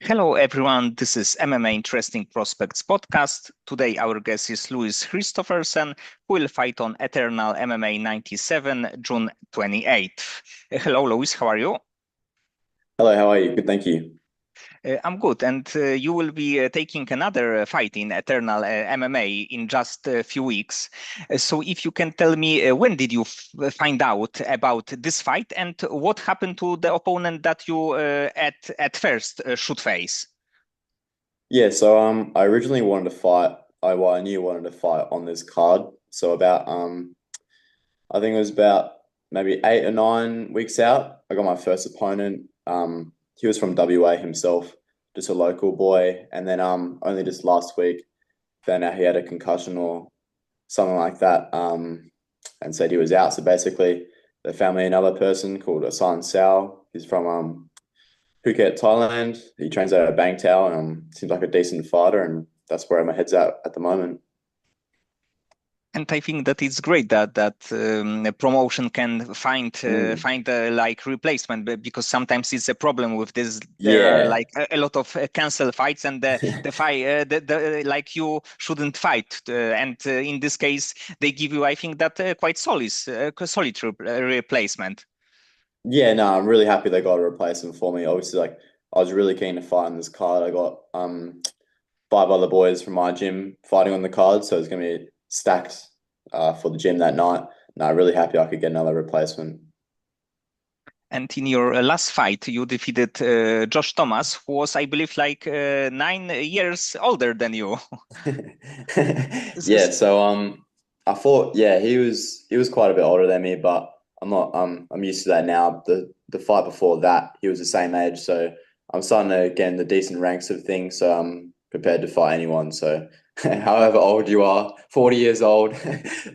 Hello, everyone. This is MMA Interesting Prospects podcast. Today, our guest is Christophersen, who will fight on Eternal MMA 97, June 28th. Hello, Louis. How are you? Hello, how are you? Good, thank you. I'm good. And you will be taking another fight in Eternal MMA in just a few weeks. So, if you can tell me, when did you find out about this fight and what happened to the opponent that you at first should face? I originally wanted to fight. I knew I wanted to fight on this card. So about I think it was about maybe 8 or 9 weeks out. I got my first opponent. He was from WA himself, just a local boy, and then only just last week found out he had a concussion or something like that. And said he was out. So basically, they found me another person called Asan Sao. He's from Phuket, Thailand. He trains out of Bangtao and seems like a decent fighter, and that's where my head's at the moment. And I think that it's great that a promotion can Mm. find like replacement, because sometimes it's a problem with this. There are Yeah. like a lot of cancel fights, and the fight like you shouldn't fight. And in this case, they give you, I think, that quite solid replacement. Yeah, no, I'm really happy they got a replacement for me. Obviously, like I was really keen to fight on this card. I got five other boys from my gym fighting on the card, so it's gonna be stacked for the gym that night. No, really happy I could get another replacement. And in your last fight, you defeated Josh Thomas, who was, I believe, like 9 years older than you. Yeah, so I thought he was quite a bit older than me, but I'm used to that now. The fight before that, he was the same age, so I'm starting to get in the decent ranks of things, so I'm prepared to fight anyone. So however old you are, 40 years old,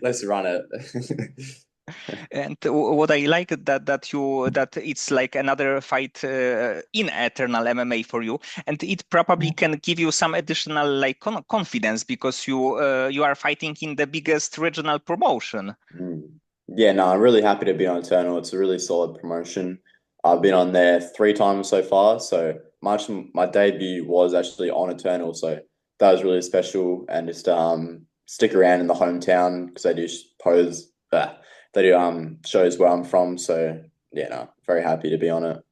let's run it. And what I like that it's like another fight in Eternal MMA for you, and it probably can give you some additional like confidence because you are fighting in the biggest regional promotion. Mm. Yeah, no, I'm really happy to be on Eternal. It's a really solid promotion. I've been on there 3 times so far. So my debut was actually on Eternal. So that was really special. And just stick around in the hometown because they do shows where I'm from. So yeah, no, very happy to be on it.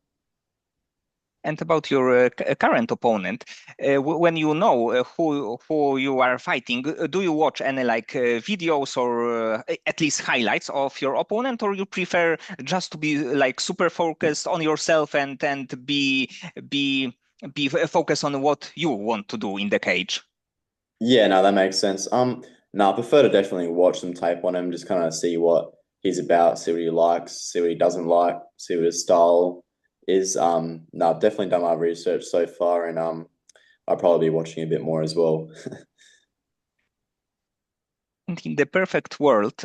And about your current opponent, when you know who you are fighting, do you watch any like videos or at least highlights of your opponent, or you prefer just to be like super focused on yourself and be focused on what you want to do in the cage? Yeah, no, that makes sense. No, I prefer to definitely watch some tape on him, just kind of see what he's about, see what he likes, see what he doesn't like, see what his style is. No, I've definitely done my research so far, and I'll probably be watching a bit more as well. And in the perfect world,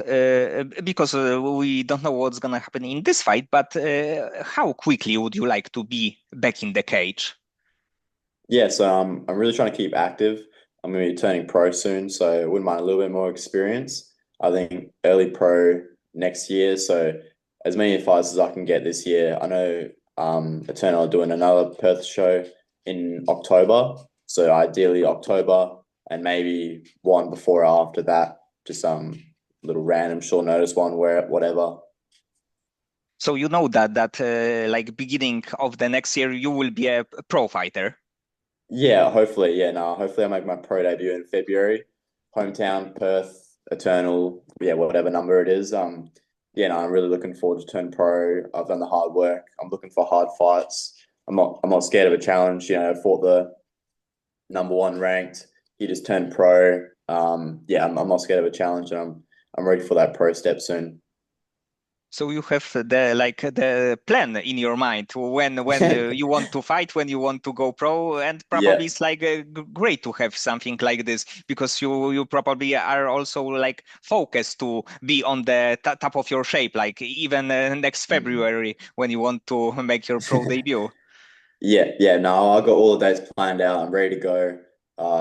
because we don't know what's gonna happen in this fight, but how quickly would you like to be back in the cage? Yeah, so I'm really trying to keep active. I'm going to be turning pro soon, so I wouldn't mind a little bit more experience. I think early pro next year, so as many fights as I can get this year. I know Eternal are doing another Perth show in October, so ideally October and maybe one before or after that, just little random short notice one where whatever. So you know that like beginning of the next year you will be a pro fighter. Yeah, hopefully. Yeah, no, hopefully I make my pro debut in February. Hometown, Perth, Eternal, yeah, whatever number it is. Yeah, no, I'm really looking forward to turn pro. I've done the hard work. I'm looking for hard fights. I'm not scared of a challenge. I fought the number one ranked. He just turned pro. Yeah, I'm not scared of a challenge, and I'm ready for that pro step soon. So you have the plan in your mind when you want to fight, when you want to go pro, and Yeah. probably it's like great to have something like this because you probably are also like focused to be on the top of your shape, like even next Mm. February when you want to make your pro debut. Yeah, yeah, no, I got all the dates planned out. I'm ready to go.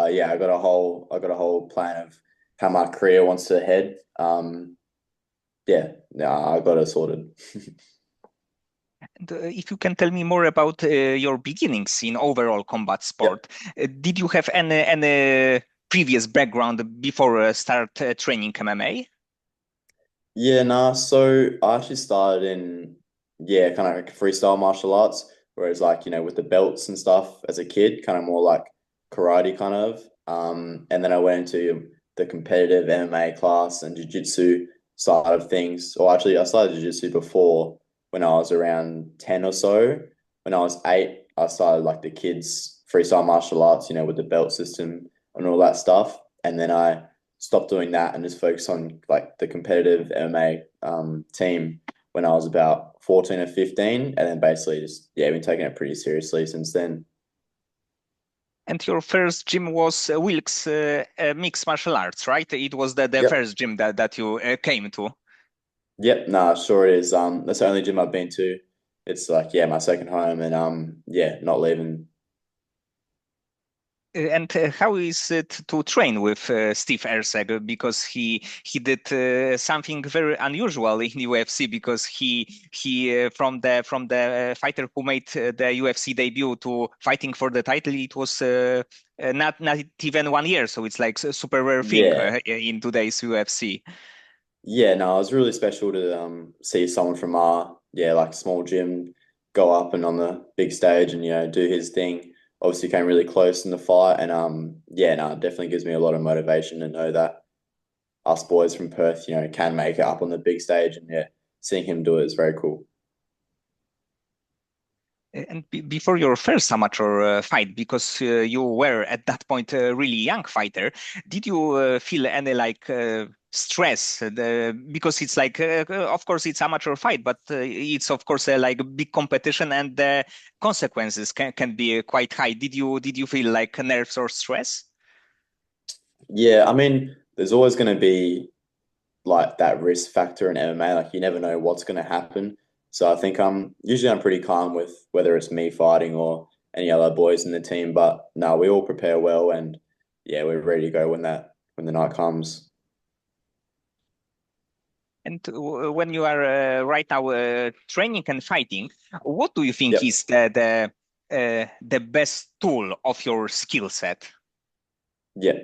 Yeah, I got a whole plan of how my career wants to head. Yeah, no, I got it sorted. And, if you can tell me more about your beginnings in overall combat Yep. sport, did you have any previous background before start training MMA? Yeah, nah. So I actually started in, yeah, kind of like freestyle martial arts, whereas like, with the belts and stuff as a kid, kind of more like karate kind of. And then I went into the competitive MMA class and jiu-jitsu side of things. Or actually, I started jiu-jitsu before when I was around 10 or so. When I was 8, I started like the kids freestyle martial arts, with the belt system and all that stuff. And then I stopped doing that and just focused on like the competitive MMA team when I was about 14 or 15, and then basically just been taking it pretty seriously since then. And your first gym was Wilkes Mixed Martial Arts, right? It was the Yep. first gym that you came to. Yep, nah, sure it is. That's the only gym I've been to. It's like, my second home, and not leaving. And how is it to train with Steve Erceg? Because he did something very unusual in UFC because he from the fighter who made the UFC debut to fighting for the title, it was not even 1 year, so it's like a super rare thing Yeah. in today's UFC. Yeah, no, it was really special to see someone from our like small gym go up and on the big stage and do his thing. Obviously came really close in the fight and no, it definitely gives me a lot of motivation to know that us boys from Perth, can make it up on the big stage and seeing him do it is very cool. And before your first amateur fight, because you were at that point a really young fighter, did you feel any like stress? Because it's like, of course, it's amateur fight, but it's of course like a big competition, and the consequences can be quite high. Did you feel like nerves or stress? Yeah, I mean, there's always going to be like that risk factor in MMA. Like you never know what's going to happen. So I think I'm pretty calm with whether it's me fighting or any other boys in the team. But no, we all prepare well, and we're ready to go when the night comes. And when you are right now training and fighting, what do you think Yep. is the best tool of your skill set? Yeah.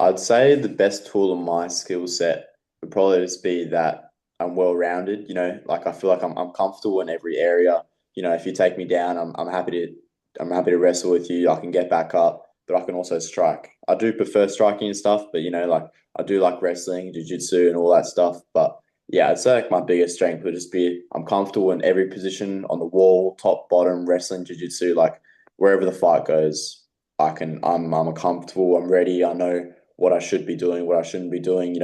I'd say the best tool in my skill set would probably just be that I'm well rounded. Like I feel like I'm comfortable in every area. If you take me down, I'm happy to wrestle with you. I can get back up, but I can also strike. I do prefer striking and stuff, but like I do like wrestling, jiu-jitsu and all that stuff. But yeah, I'd say like my biggest strength would just be I'm comfortable in every position on the wall, top, bottom, wrestling, jiu-jitsu, like wherever the fight goes. I'm comfortable, I'm ready, I know what I should be doing, what I shouldn't be doing,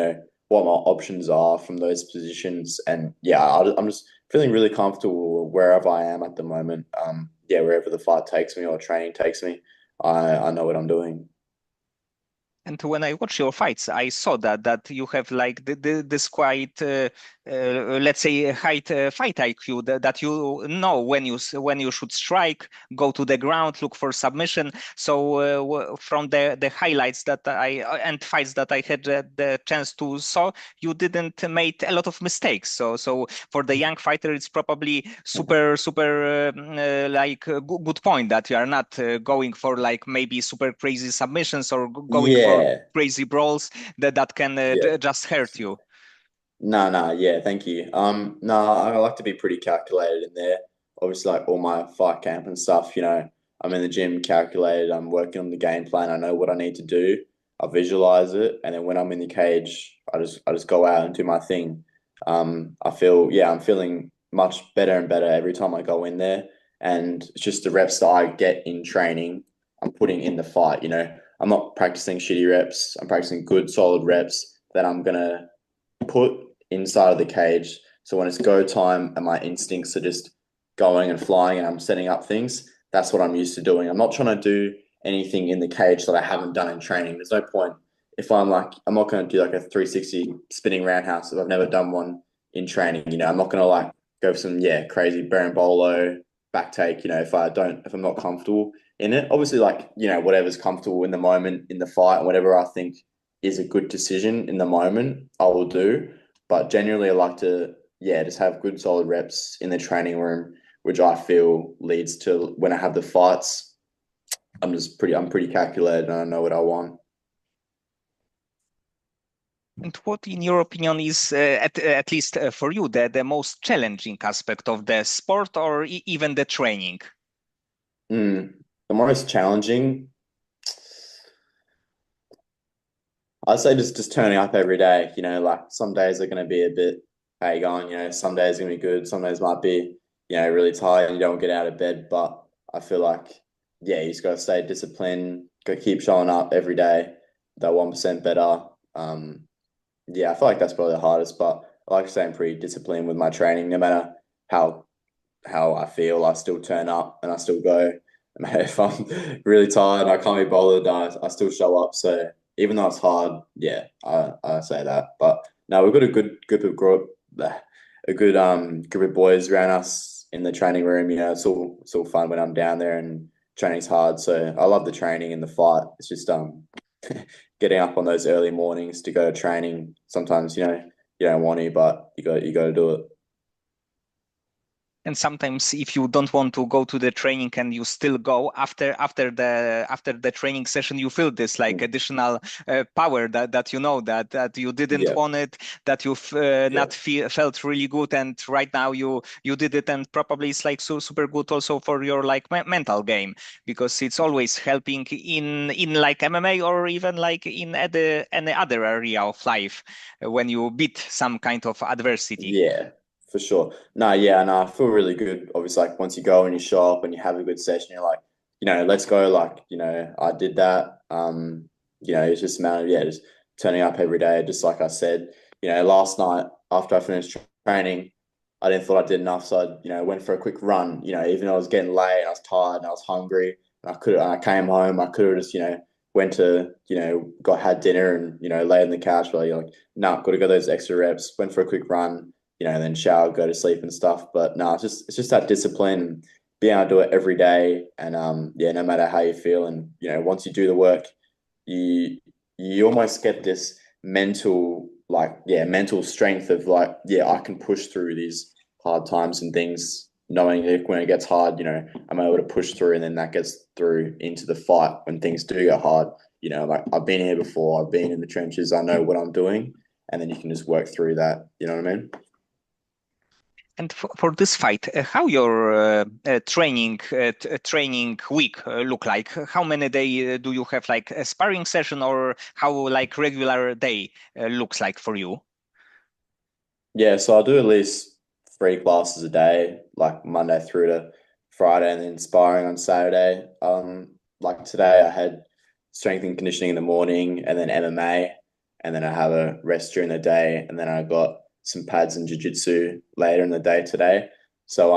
what my options are from those positions. And I'm just feeling really comfortable wherever I am at the moment. Wherever the fight takes me or training takes me, I know what I'm doing. And when I watch your fights, I saw that you have like this quite, let's say, high fight IQ that you know when you should strike, go to the ground, look for submission. So from the highlights that I and fights that I had the chance to saw, you didn't make a lot of mistakes. So for the young fighter, it's probably super like a good point that you are not going for like maybe super crazy submissions or going for Yeah, crazy brawls that can yeah. just hurt you. No, no, yeah, thank you. No, I like to be pretty calculated in there. Obviously, like all my fight camp and stuff, I'm in the gym calculated, I'm working on the game plan, I know what I need to do, I visualize it, and then when I'm in the cage, I just go out and do my thing. I'm feeling much better and better every time I go in there. And it's just the reps that I get in training, I'm putting in the fight, I'm not practicing shitty reps, I'm practicing good, solid reps that I'm gonna put inside of the cage. So when it's go time and my instincts are just going and flying and I'm setting up things, that's what I'm used to doing. I'm not trying to do anything in the cage that I haven't done in training. There's no point if I'm not going to do like a 360 spinning roundhouse if I've never done one in training. I'm not going to like go for some, crazy berimbolo back take, if I'm not comfortable in it. Obviously, like, whatever's comfortable in the moment in the fight and whatever I think is a good decision in the moment, I will do. But generally, I like to, just have good solid reps in the training room which I feel leads to when I have the fights, I'm pretty calculated and I know what I want. And what, in your opinion, is at least for you the most challenging aspect of the sport or even the training? The most challenging, I'd say just turning up every day. You know, like some days are going to be a bit, how you going? You know, some days are going to be good. Some days might be, you know, really tired and you don't get out of bed. But I feel like, yeah, you just got to stay disciplined, got to keep showing up every day, that 1% better. Yeah, I feel like that's probably the hardest. But I like to say I'm pretty disciplined with my training. No matter how how I feel, I still turn up and I still go. If I'm really tired, I can't be bothered, I still show up. So even though it's hard, yeah, I say that. But no, we've got a good a good group of boys around us in the training room. You know, it's all fun when I'm down there and training's hard. So I love the training and the fight. It's just getting up on those early mornings to go to training. Sometimes, you know, you don't want to, but you got to do it. And sometimes if you don't want to go to the training and you still go after the training session, you feel this like Mm. additional power that you know that you didn't Yeah, want it, that you yeah. not felt really good, and right now you did it, and probably it's like super good also for your like mental game, because it's always helping in like MMA or even like in any other area of life when you beat some kind of adversity. Yeah, for sure. No, yeah, no, I feel really good. Obviously, like once you go and you show up and you have a good session, you're like, you know, let's go. Like, you know, I did that. You know, it's just a matter of, yeah, just turning up every day. Just like I said, you know, last night after I finished training, I didn't thought I did enough. So I, you know, went for a quick run, you know, even though I was getting late, I was tired and I was hungry. I came home, I could have just, you know, went to, you know, had dinner and, you know, lay on the couch while you're like, no, got to go those extra reps, went for a quick run, you know, then shower, go to sleep and stuff. But no, it's just that discipline, being able to do it every day, and yeah, no matter how you feel, and you know, once you do the work, you you almost get this mental mental strength of like, yeah, I can push through these hard times and things, knowing if when it gets hard, you know, I'm able to push through, and then that gets through into the fight when things do get hard. You know, like I've been here before, I've been in the trenches, I know what I'm doing, and then you can just work through that. You know what I mean? And for this fight, how your training week look like? How many day do you have like a sparring session, or how like regular day looks like for you? Yeah, so I do at least 3 classes a day, like Monday through to Friday, and then sparring on Saturday. Like today I had strength and conditioning in the morning, and then MMA, and then I have a rest during the day, and then I got some pads and jiu-jitsu later in the day today. So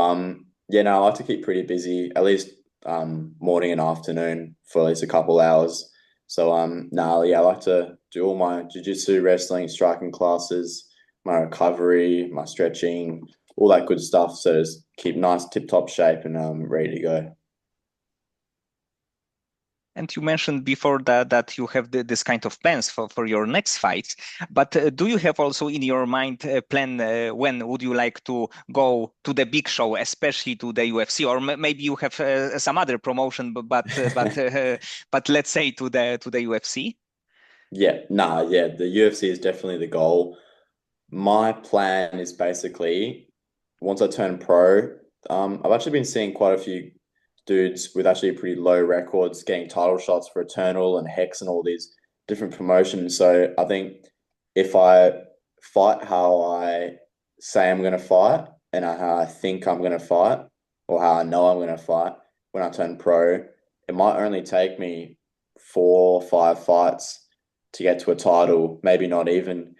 yeah, no, I like to keep pretty busy, at least morning and afternoon for at least a couple hours. So no, yeah, I like to do all my jiu-jitsu, wrestling, striking classes, my recovery, my stretching, all that good stuff. So just keep nice tip top shape and ready to go. And you mentioned before that you have this kind of plans for your next fights, but do you have also in your mind a plan when would you like to go to the big show, especially to the UFC, or maybe you have some other promotion, but let's say to the UFC? Yeah, nah, yeah, the UFC is definitely the goal. My plan is basically once I turn pro, I've actually been seeing quite a few dudes with actually pretty low records getting title shots for Eternal and Hex and all these different promotions. So I think if I fight how I say I'm going to fight and how I think I'm going to fight, or how I know I'm going to fight when I turn pro, it might only take me 4 or 5 fights to get to a title, maybe not even.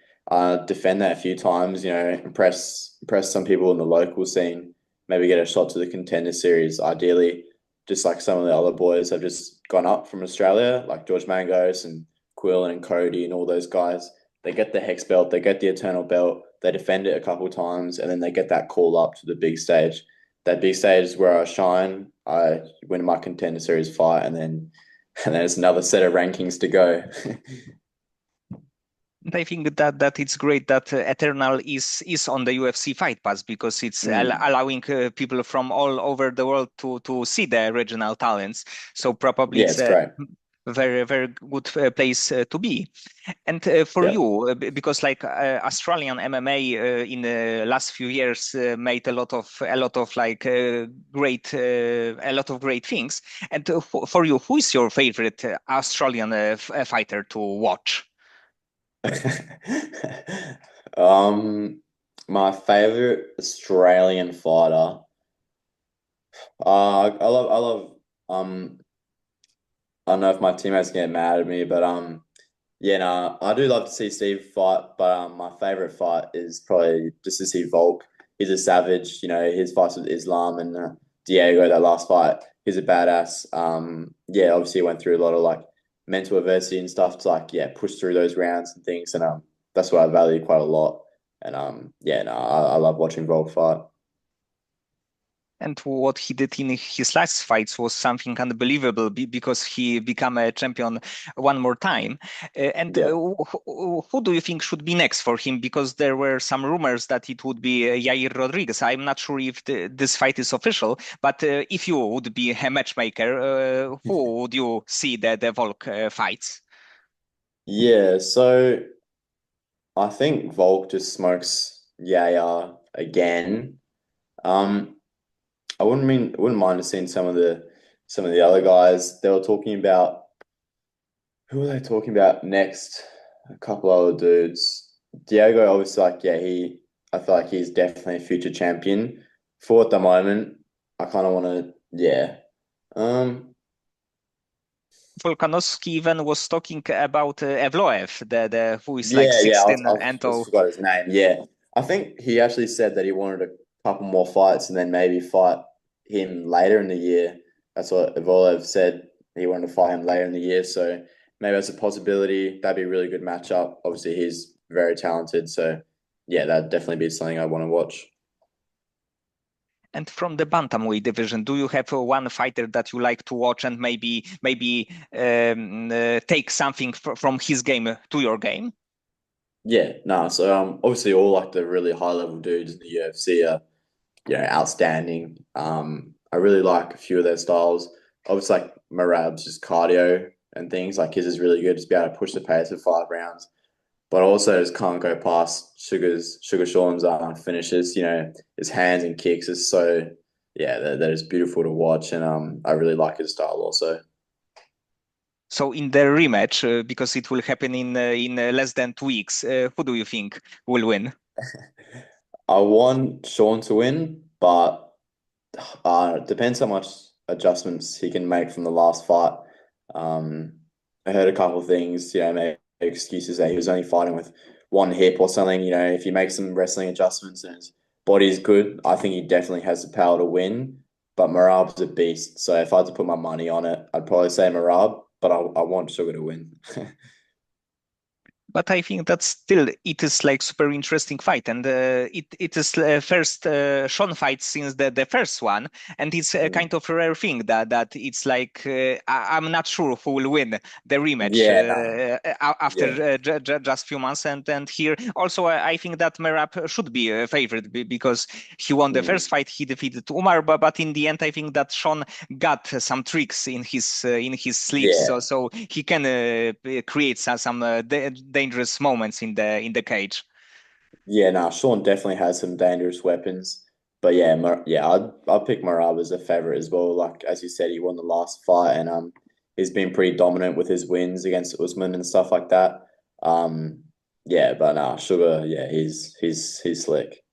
Defend that a few times, you know, impress some people in the local scene, maybe get a shot to the contender series. Ideally, just like some of the other boys have just gone up from Australia, like George Mangos and Quillen and Cody and all those guys. They get the Hex belt, they get the Eternal belt, they defend it a couple of times, and then they get that call up to the big stage. That big stage is where I shine. I win my contender series fight, and then it's another set of rankings to go. And I think that it's great that Eternal is on the UFC Fight Pass because it's Mm. allowing people from all over the world to see the regional talents. So probably Yeah, it's it's a great. very good place to be. And for Yeah. you, because like Australian MMA in the last few years made a lot of like great a lot of great things. And for you, who is your favorite Australian fighter to watch? Um, my favorite Australian fighter. I love um I don't know if my teammates get mad at me, but yeah, no, I do love to see Steve fight, but my favorite fight is probably just to see Volk. He's a savage, you know, his fights with Islam and Diego, that last fight, he's a badass. Yeah, obviously he went through a lot of like mental adversity and stuff to like, yeah, push through those rounds and things, and that's what I value quite a lot. And yeah, no, I love watching Volk fight. And what he did in his last fights was something unbelievable because he became a champion one more time. And Yeah. who do you think should be next for him? Because there were some rumors that it would be Yair Rodriguez. I'm not sure if this fight is official, but if you would be a matchmaker, who would you see the Volk fights? Yeah, so I think Volk just smokes Yaya again. Um, I wouldn't mind seeing some of the other guys. They were talking about who were they talking about next? A couple other dudes. Diego, obviously, like yeah, I feel like he's definitely a future champion. For at the moment, I kind of want to yeah. Um, Volkanovski even was talking about Evloev, the who is like yeah. I, 16 I and just 0. forgot his name. Yeah, I think he actually said that he wanted a couple more fights and then maybe fight him later in the year. That's what Evolev said. He wanted to fight him later in the year, so maybe that's a possibility. That'd be a really good matchup. Obviously, he's very talented, so yeah, that'd definitely be something I want to watch. And from the bantamweight division, do you have one fighter that you like to watch and maybe take something from his game to your game? Yeah, no. So obviously all like the really high level dudes in the UFC are outstanding. I really like a few of their styles. Obviously, like Marab's just cardio and things like his is really good. Just be able to push the pace for 5 rounds, but also just can't go past Sugar Sean's finishes. You know, his hands and kicks is so yeah, that is beautiful to watch, and I really like his style also. So in the rematch, because it will happen in less than 2 weeks, who do you think will win? I want Sean to win, but depends how much adjustments he can make from the last fight. Um, I heard a couple of things, make excuses that he was only fighting with one hip or something. You know, if he makes some wrestling adjustments and his body's good, I think he definitely has the power to win. But Marab's a beast, so if I had to put my money on it, I'd probably say Marab. But I want Sugar to win. But I think that still it is like super interesting fight, and it is first Sean fight since the first one, and it's a Mm. kind of rare thing that it's like I'm not sure who will win the rematch Yeah, no, after yeah, just few months, and here also I think that Merab should be a favorite because he won the mm, first fight, he defeated Umar, but in the end I think that Sean got some tricks in his sleeves, yeah. so he can create some dangerous moments in the cage. Yeah, no, Sean definitely has some dangerous weapons. But yeah, I'd pick Marab as a favorite as well. Like as you said, he won the last fight and he's been pretty dominant with his wins against Usman and stuff like that. Um yeah, but nah, Sugar, yeah, he's slick.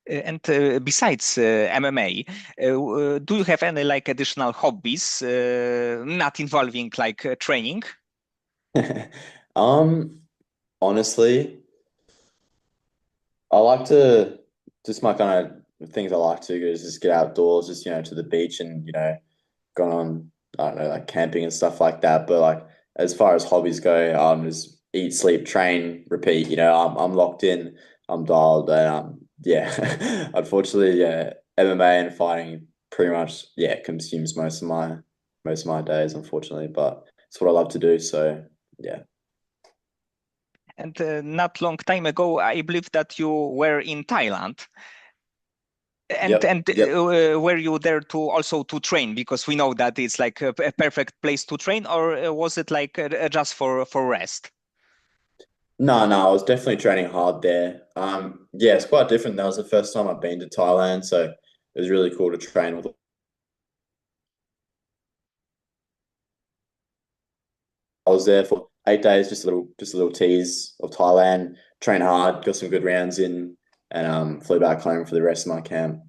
And besides MMA, do you have any like additional hobbies not involving like training? Um honestly, I like to just my kind of things I like to do is just get outdoors, just to the beach and gone on, I don't know, like camping and stuff like that. But like as far as hobbies go, just eat, sleep, train, repeat. I'm locked in, I'm dialed, and yeah. Unfortunately, yeah, MMA and fighting pretty much consumes most of my days, unfortunately. But it's what I love to do. So yeah. And not long time ago, I believe that you were in Thailand. And Yep. were you there to also to train? Because we know that it's like a perfect place to train, or was it like just for rest? No, I was definitely training hard there. Yeah, it's quite different. That was the first time I've been to Thailand, so it was really cool to train with. I was there for 8 days, just a little tease of Thailand. Train hard, got some good rounds in, and flew back home for the rest of my camp.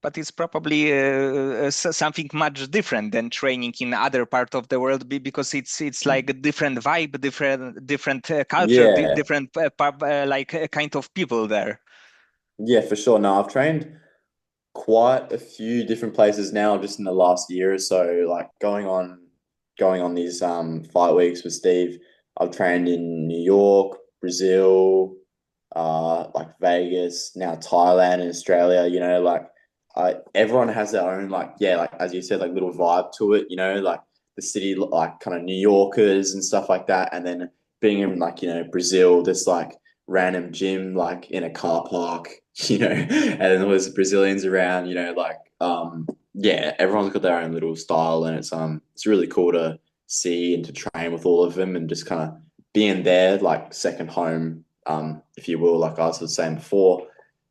But it's probably something much different than training in other part of the world because it's like a different vibe, different culture, Yeah, different like kind of people there. yeah, for sure. No, I've trained quite a few different places now just in the last year or so, like going on these fight weeks with Steve. I've trained in New York, Brazil, like Vegas, now Thailand and Australia, like everyone has their own like yeah, like as you said, like little vibe to it, like the city like kind of New Yorkers and stuff like that. And then being in like, Brazil, this like random gym like in a car park, and then there was Brazilians around, like yeah, everyone's got their own little style, and it's really cool to see and to train with all of them and just kind of being there like second home, if you will, like I was saying before,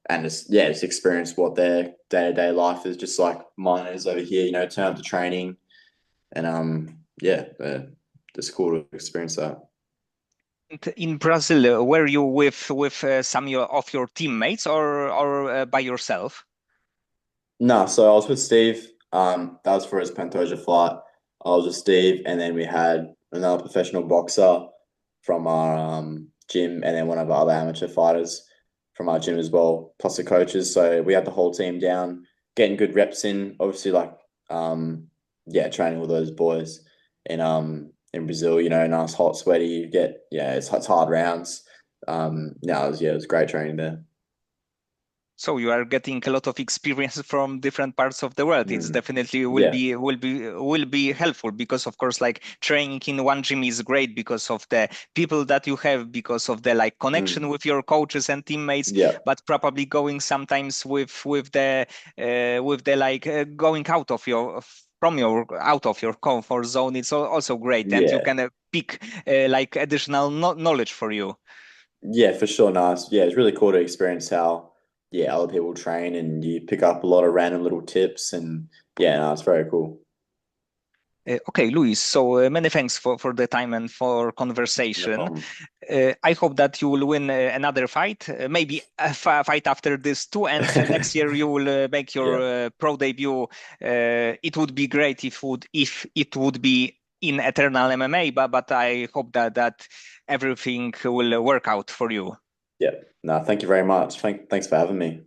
and just yeah, just experience what their day-to-day life is just like mine is over here, turn up to training, and yeah, just cool to experience that. And in Brazil, were you with some of your teammates or by yourself? No, so I was with Steve. That was for his Pantoja fight. I was with Steve, and then we had another professional boxer from our gym, and then one of our other amateur fighters from our gym as well, plus the coaches. So we had the whole team down, getting good reps in. Obviously, like yeah, training with those boys in Brazil. Nice, hot, sweaty. You get yeah, it's hard rounds. Yeah, it was great training there. So you are getting a lot of experience from different parts of the world. It's Mm. definitely Yeah. will be helpful because of course like training in one gym is great because of the people that you have, because of the like connection Mm. with your coaches and teammates, Yeah. but probably going sometimes with the like going out of your from your out of your comfort zone, it's also great and you Yeah. can pick like additional knowledge for you. Yeah, for sure. Nice. Yeah, it's really cool to experience how, yeah, other people train and you pick up a lot of random little tips and yeah, no, it's very cool. Okay, Luis, so many thanks for the time and for No conversation. problem. I hope that you will win another fight, maybe a fight after this too, and next year you will make your Yeah. pro debut. It would be great if it would be in Eternal MMA, but I hope that everything will work out for you. Yeah. No, thank you very much. Thanks for having me.